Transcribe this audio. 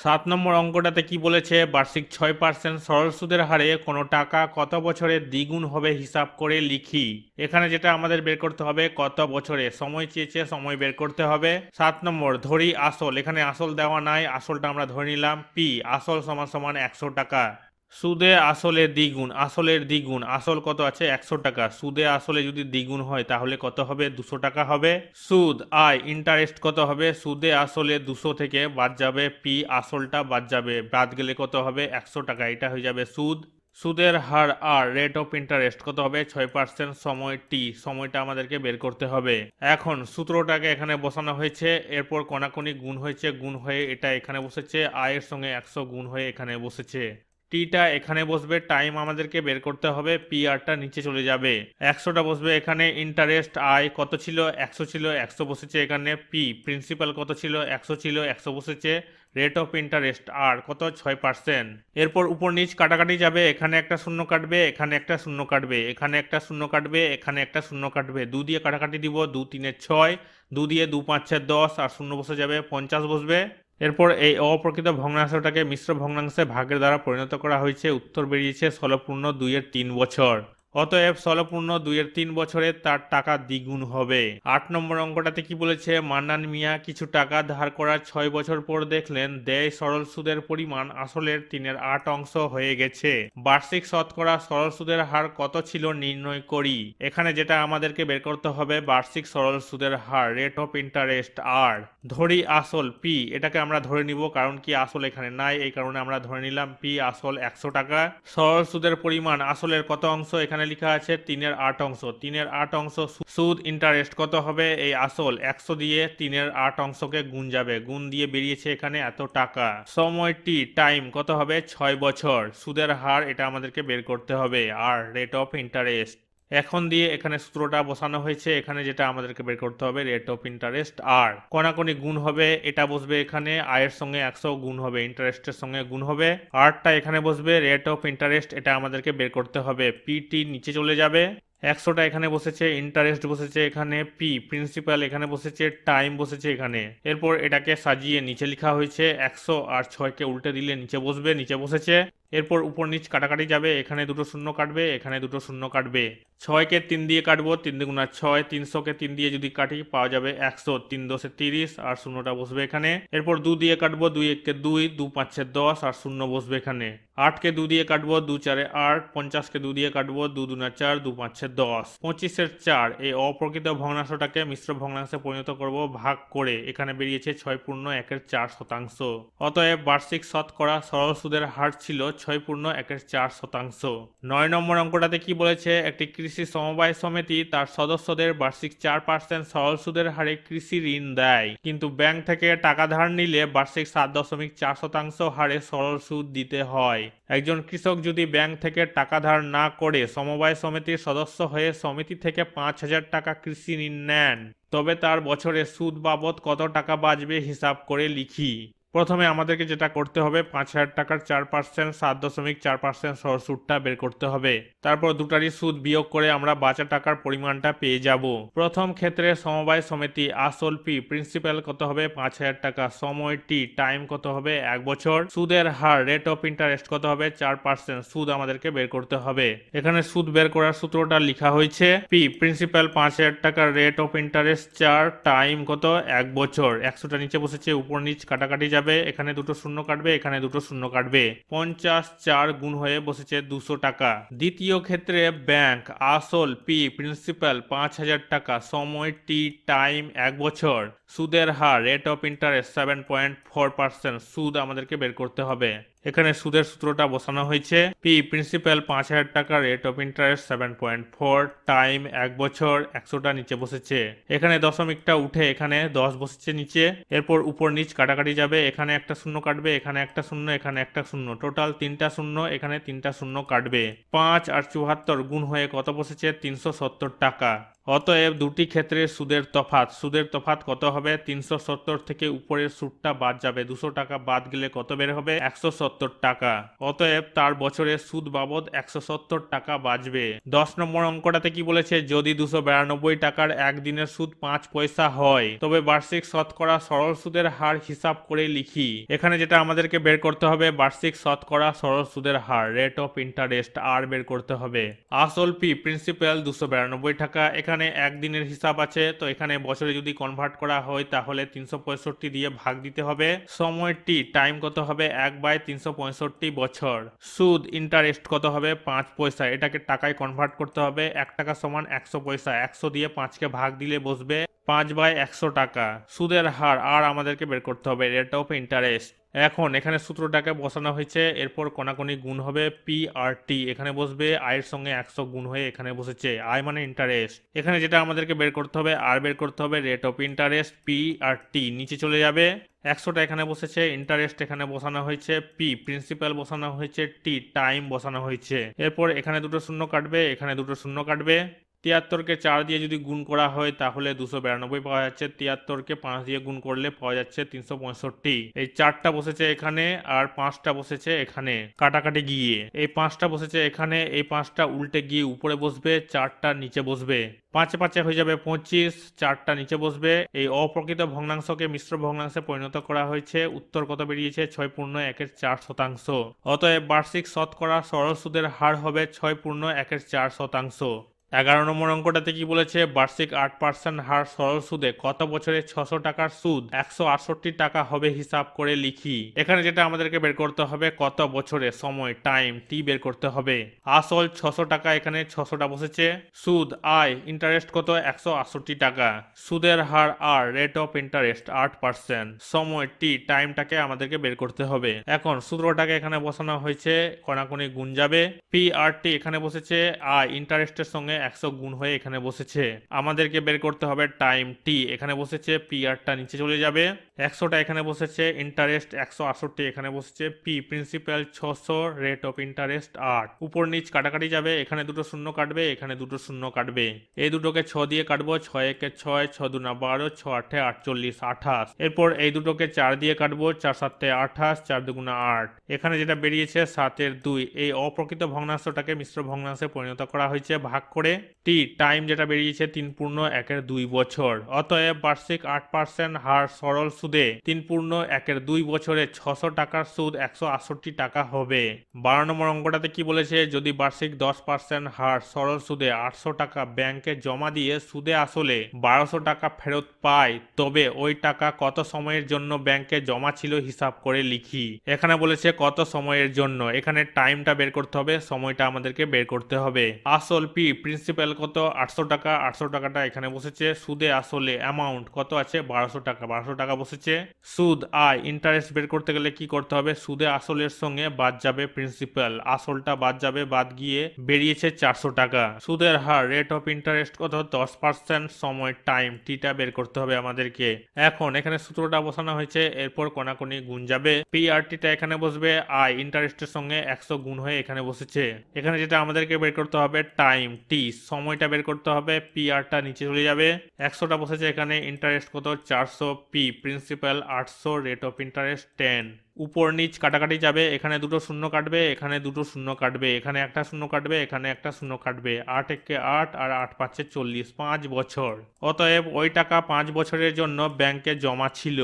7 নম্বর অঙ্কটাতে কি বলেছে, বার্ষিক 6% সরল সুদের হারে কোনো টাকা কত বছরে দ্বিগুণ হবে হিসাব করে লিখি। এখানে যেটা আমাদের বের করতে হবে কত বছরে, সময় চেয়েছে, সময় বের করতে হবে। 7 নম্বর ধরি আসল, এখানে আসল দেওয়া নাই, আসলটা আমরা ধরে নিলাম পি, আসল সমান সমান 100 টাকা। সুদে আসলে দ্বিগুণ, আসলের দ্বিগুণ, আসল কত আছে 100 টাকা, সুদে আসলে যদি দ্বিগুণ হয় তাহলে কত হবে 200 টাকা হবে। সুদ আয় ইন্টারেস্ট কত হবে, সুদে আসলে 200 থেকে বাদ যাবে পি, আসলটা বাদ যাবে, বাদ গেলে কত হবে 100 টাকা, এটা হয়ে যাবে সুদ। সুদের হার আর রেট অফ ইন্টারেস্ট কত হবে 6%, সময় টি, সময়টা আমাদেরকে বের করতে হবে। এখন সূত্রটাকে এখানে বসানো হয়েছে, এরপর কোনাকুনি গুণ হয়েছে, গুণ হয়ে এটা এখানে বসেছে, আয়ের সঙ্গে 100 গুণ হয়ে এখানে বসেছে। টিটা এখানে বসবে, টাইম আমাদেরকে বের করতে হবে, পি আরটা নিচে চলে যাবে, 100টা বসবে এখানে। ইন্টারেস্ট আয় কত ছিল 100 ছিল, 100 বসেছে এখানে। পি প্রিন্সিপাল কত ছিল 100 ছিল, 100 বসেছে। রেট অফ ইন্টারেস্ট আর কত 6%। এরপর উপর নিচ কাটাকাটি যাবে, এখানে একটা শূন্য কাটবে, এখানে একটা শূন্য কাটবে, এখানে একটা শূন্য কাটবে, এখানে একটা শূন্য কাটবে, 2 দিয়ে কাটাকাটি দিব, 2 3 6, 2 দিয়ে 2 5 6 10, আর শূন্য বসে যাবে 50 বসবে। এরপর এই অপ্রকৃত ভগ্নাংশটাকে মিশ্র ভগ্নাংশে ভাগের দ্বারা পরিণত করা হয়েছে, উত্তর বেরিয়েছে ষোলপূর্ণ 2/3 বছর। অতএব ষোলপূর্ণ 2/3 বছরে তার টাকা দ্বিগুণ হবে। 8 নম্বর অঙ্কটাতে কি বলেছে, মান্নান মিয়া কিছু টাকা ধার করার 6 বছর পর দেখলেন দেয় সরল সুদের পরিমাণ আসলের 3/8 অংশ হয়ে গেছে। বার্ষিক শতকরা সরল সুদের হার কত ছিল নির্ণয় করি। এখানে যেটা আমাদেরকে বের করতে হবে বার্ষিক সরল সুদের হার, রেট অফ ইন্টারেস্ট আর। ধরি আসল পি, এটাকে আমরা ধরে নিব কারণ কি আসল এখানে নাই, এই কারণে আমরা ধরে নিলাম পি আসল 100 টাকা। সরল সুদের পরিমাণ আসলের কত অংশ, এখানে লেখা আছে 3/8 অংশ, 3/8 অংশ সুদ ইন্টারেস্ট কত হবে, এই আসল 100 দিয়ে 3/8 অংশকে গুণ যাবে, গুণ দিয়ে বেরিয়েছে এখানে এত টাকা। সময়টি টাইম কত হবে 6 বছর। সুদের হার এটা আমাদেরকে বের করতে হবে, আর রেট অফ ইন্টারেস্ট এখন দিয়ে এখানে সূত্রটা বসানো হয়েছে, এখানে যেটা আমাদেরকে বের করতে হবে রেট অফ ইন্টারেস্ট আর। কোনাকুনি গুণ হবে, এটা বসবে এখানে, আয়ের সঙ্গে 100 গুণ হবে, ইন্টারেস্টের সঙ্গে গুণ হবে, আরটা এখানে বসবে, রেট অফ ইন্টারেস্ট এটা আমাদেরকে বের করতে হবে, পিটি নিচে চলে যাবে, 100টা এখানে বসেছে, ইন্টারেস্ট বসেছে এখানে, পি প্রিন্সিপাল এখানে বসেছে, টাইম বসেছে এখানে। এরপর এটাকে সাজিয়ে নিচে লেখা হয়েছে 100 আর 6কে উল্টে দিলে নিচে বসবে, নিচে বসেছে। এরপর উপর নিচ কাটাকাটি যাবে, এখানে দুটো শূন্য কাটবে, এখানে দুটো শূন্য কাটবে, 6কে 3 দিয়ে কাটবো, 3 দুগুণা 6, 300কে 3 দিয়ে যদি কাটি পাওয়া যাবে 100, 3 দশে 30, আর শূন্যটা বসবে এখানে। এরপর 2 দিয়ে কাটবো, 2 1 কে 2, 2 5 6 10, আর শূন্য বসবে এখানে। 8কে 2 দিয়ে কাটবো, 2 4 8, 50কে 2 দিয়ে কাটবো, 2 দুনা 4, 2 5 6 10, 25-এর 4। এই অপ্রকৃত ভগ্নাংশটাকে মিশ্র ভগ্নাংশে পরিণত করব ভাগ করে, এখানে বেরিয়েছে 6/1/4 শতাংশ। অতএব বার্ষিক শতকরা সরল সুদের হার ছিল 6/1/4 শতাংশ। 9 নম্বর অঙ্কটাতে কি বলেছে, একটি কৃষি সমবায় সমিতি তার সদস্যদের বার্ষিক 4% সরল সুদের হারে কৃষি ঋণ দেয়, কিন্তু ব্যাংক থেকে টাকা ধার নিলে বার্ষিক 7.4 শতাংশ হারে সরল সুদ দিতে হয়। একজন কৃষক যদি ব্যাংক থেকে টাকা ধার না করে সমবায় সমিতির সদস্য হয়ে সমিতি থেকে 5,000 টাকা কৃষি ঋণ নেন, তবে তার বছরে সুদ বাবদ কত টাকা বাঁচবে হিসাব করে লিখি। প্রথমে আমাদেরকে যেটা করতে হবে 5,000 টাকার 4% 7.4% সরল সুদটা বের করতে হবে, তারপর দুটারই সুদ বিয়োগ করে আমরা বাঁচা টাকার পরিমাণটা পেয়ে যাব। প্রথম ক্ষেত্রে সমবায় সমিতি আসল পি প্রিন্সিপাল কত হবে 5,000 টাকা, সময় টি টাইম কত হবে 1 বছর, সুদের হার রেট অফ ইন্টারেস্ট কত হবে 4%, সুদ আমাদেরকে বের করতে হবে। এখানে সুদ বের করার সূত্রটা লেখা হয়েছে, পি প্রিন্সিপাল 5,000 টাকার, রেট অফ ইন্টারেস্ট 4, টাইম কত 1 বছর। 100টা নিচে বসেছে, উপর নিচ কাটাকাটি যাবে, এখানে দুটো শূন্য কাটবে, এখানে দুটো শূন্য কাটবে, 50 4 গুণ হয়ে বসেছে 200 টাকা। দ্বিতীয় ক্ষেত্রে ব্যাংক আসল পি প্রিন্সিপাল 5,000 টাকা, সময় টি টাইম 1 বছর, সুদের হার রেট অফ ইন্টারেস্ট 7.4%, সুদ আমাদেরকে বের করতে হবে। এখানে সুদের সূত্রটা বসানো হয়েছে, পি প্রিন্সিপাল 5,000 টাকা, রেট অফ ইন্টারেস্ট 7.4, টাইম 1 বছর, 100টা নিচে বসেছে, এখানে দশমিকটা উঠে এখানে 10 বসেছে নিচে। এরপর উপর নিচ কাটাকাটি যাবে, এখানে একটা শূন্য কাটবে, এখানে একটা শূন্য, এখানে একটা শূন্য, টোটাল 3টা শূন্য, এখানে 3টা শূন্য কাটবে। 5 আর 74 গুণ হয়ে কত বসেছে 370 টাকা। অতএব দুটি ক্ষেত্রে সুদের তফাৎ কত হবে? 370 থেকে উপরের সুদটা বাদ যাবে, 200 টাকা বাদ গেলে কত বের হবে? 170 টাকা। অতএব তার বছরে সুদ বাবদ 170 টাকা বাঁচবে। 10 নম্বর অঙ্কটাতে কি বলেছে? যদি 292 টাকার একদিনের সুদ 5 পয়সা হয় তবে বার্ষিক শতকরা সরল সুদের হার হিসাব করে লিখি। এখানে যেটা আমাদেরকে বের করতে হবে, বার্ষিক শতকরা সরল সুদের হার, রেট অফ ইন্টারেস্ট, আর বের করতে হবে। আসল পি প্রিন্সিপাল 292 টাকা, এখানে একদিনের হিসাব আছে, তো এখানে বছরে যদি কনভার্ট করা হয় তাহলে 365 দিয়ে ভাগ দিতে হবে। সময় টি, টাইম কত হবে? 1/365 বছর। সুদ ইন্টারেস্ট কত হবে? 5 পয়সা, এটাকে টাকায় কনভার্ট করতে হবে। 1 টাকা সমান 100 পয়সা, 100 দিয়ে 5কে ভাগ দিলে বসবে 5/100 টাকা। সুদের হার আর আমাদেরকে বের করতে হবে, রেট অফ ইন্টারেস্ট। এখন এখানে সূত্রটাকে বসানো হয়েছে, এরপর কোনাকুনি গুণ হবে, পি আর টি এখানে বসবে, আয়ের সঙ্গে 100 গুণ হয়ে এখানে বসেছে, আয় মানে ইন্টারেস্ট। এখানে যেটা আমাদেরকে বের করতে হবে, আর বের করতে হবে, rate of interest, P R টি নিচে চলে যাবে। 100টা এখানে বসেছে, ইন্টারেস্ট এখানে বসানো হয়েছে, পি প্রিন্সিপাল বসানো হয়েছে, টি টাইম বসানো হয়েছে। এরপর এখানে দুটো শূন্য কাটবে, এখানে দুটো শূন্য কাটবে। 73কে 4 দিয়ে যদি গুণ করা হয় তাহলে 292 পাওয়া যাচ্ছে, 73কে 5 দিয়ে গুণ করলে পাওয়া যাচ্ছে 365। এই 4টা বসেছে এখানে আর 5টা বসেছে এখানে, কাটাকাটি গিয়ে এই 5টা বসেছে এখানে, এই 5টা উল্টে গিয়ে উপরে বসবে, 4টা নিচে বসবে। 5 5 হয়ে যাবে 25, 4টা নিচে বসবে। এই অপ্রকৃত ভগ্নাংশকে মিশ্র ভগ্নাংশে পরিণত করা হয়েছে। উত্তর কত বেরিয়েছে? 6.1/4। অতএব বার্ষিক শতকরা সরল সুদের হার হবে 6.1/4। 11 নম্বর অঙ্কটাতে কি বলেছে? বার্ষিক 8% হার সরল সুদে কত বছরে 600 টাকার সুদ 168 টাকা হবে হিসাব করে লিখি। এখানে যেটা আমাদেরকে বের করতে হবে, কত বছরে, সময়, টাইম, টি বের করতে হবে। আসল 600 টাকা, এখানে 600টা বসেছে। সুদ, আয়, ইন্টারেস্ট কত? 168 টাকা। সুদের হার আর, রেট অফ ইন্টারেস্ট 8%। সময় টি, টাইমটাকে আমাদেরকে বের করতে হবে। এখন সূত্রটাকে এখানে বসানো হয়েছে, কোনাকুনি গুণ যাবে। পি আর টি এখানে বসেছে, আয় ইন্টারেস্টের সঙ্গে 100 গুণ হয়ে এখানে বসেছে। আমাদেরকে বের করতে হবে টাইম টি, এখানে বসেছে, পি আরটা নিচে চলে যাবে। 100টা এখানে বসেছে, ইন্টারেস্ট 168 এখানে বসেছে, P principal 600, rate of interest 8। উপর নিচ কাটাকাটি যাবে, এখানে দুটো শূন্য কাটবে, এখানে দুটো শূন্য কাটবে। এই দুটোকে 6 দিয়ে কাটবো, 6 একে 6, 6 2 12, 6 8 48, 28। এরপর এই দুটোকে 4 দিয়ে কাটবো, 4 7 28, 4 2 8। এখানে যেটা বেরিয়েছে 7 এর 2। এই অপ্রকৃত ভগ্নাংশটাকে মিশ্র ভগ্নাংশে পরিণত করা হয়েছে ভাগ করে। টি টাইম যেটা বেরিয়েছে 3.1/2 বছর। অতএব বার্ষিক 8% হার সরল সুদে 3.1/2 বছরে 600 টাকার সুদ 168 টাকা হবে। 12 নম্বর অঙ্কটাতে কি বলেছে? যদি বার্ষিক 10% হার সরল সুদে 800 টাকা ব্যাংকে জমা দিয়ে সুদে আসলে 1200 টাকা ফেরত পায় তবে ওই টাকা কত সময়ের জন্য ব্যাংকে জমা ছিল হিসাব করে লিখি। এখানে বলেছে কত সময়ের জন্য, এখানে টাইমটা বের করতে হবে, সময়টা আমাদেরকে বের করতে হবে। আসল পি প্রিন্সিপাল কত? 800 টাকা, 800 টাকাটা এখানে বসেছে। সুদে আসলে অ্যামাউন্ট কত আছে? 1200 টাকা, 1200 টাকা বসেছে। সুদ, আয়, ইন্টারেস্ট বের করতে গেলে কি করতে হবে? সুদে আসলের সঙ্গে বাদ যাবে প্রিন্সিপাল, আসলটা বাদ যাবে, বাদ গিয়ে বেরিয়েছে 400 টাকা। সুদের হার, রেট অফ ইন্টারেস্ট কত? 10%। সময়, টাইম, টিটা বের করতে হবে আমাদেরকে। এখন এখানে সূত্রটা বসানো হয়েছে, এরপর কোনাকুনি গুণ যাবে। পি আর টিটা এখানে বসবে, আয় ইন্টারেস্টের সঙ্গে 100 গুণ হয়ে এখানে বসেছে। এখানে যেটা আমাদেরকে বের করতে হবে, টাইম টি, সময়টা বের করতে হবে, পি আরটা নিচে চলে যাবে। 100টা বসেছে এখানে, ইন্টারেস্ট কত? 400, P principal 800, rate of interest 10। উপর নিচ কাটাকাটি যাবে, এখানে দুটো শূন্য কাটবে, এখানে দুটো শূন্য কাটবে, এখানে একটা শূন্য কাটবে, এখানে একটা শূন্য কাটবে। 8 একে 8 আর 8 5 40, 5 বছর। অতএব ওই টাকা 5 বছরের জন্য ব্যাংকে জমা ছিল।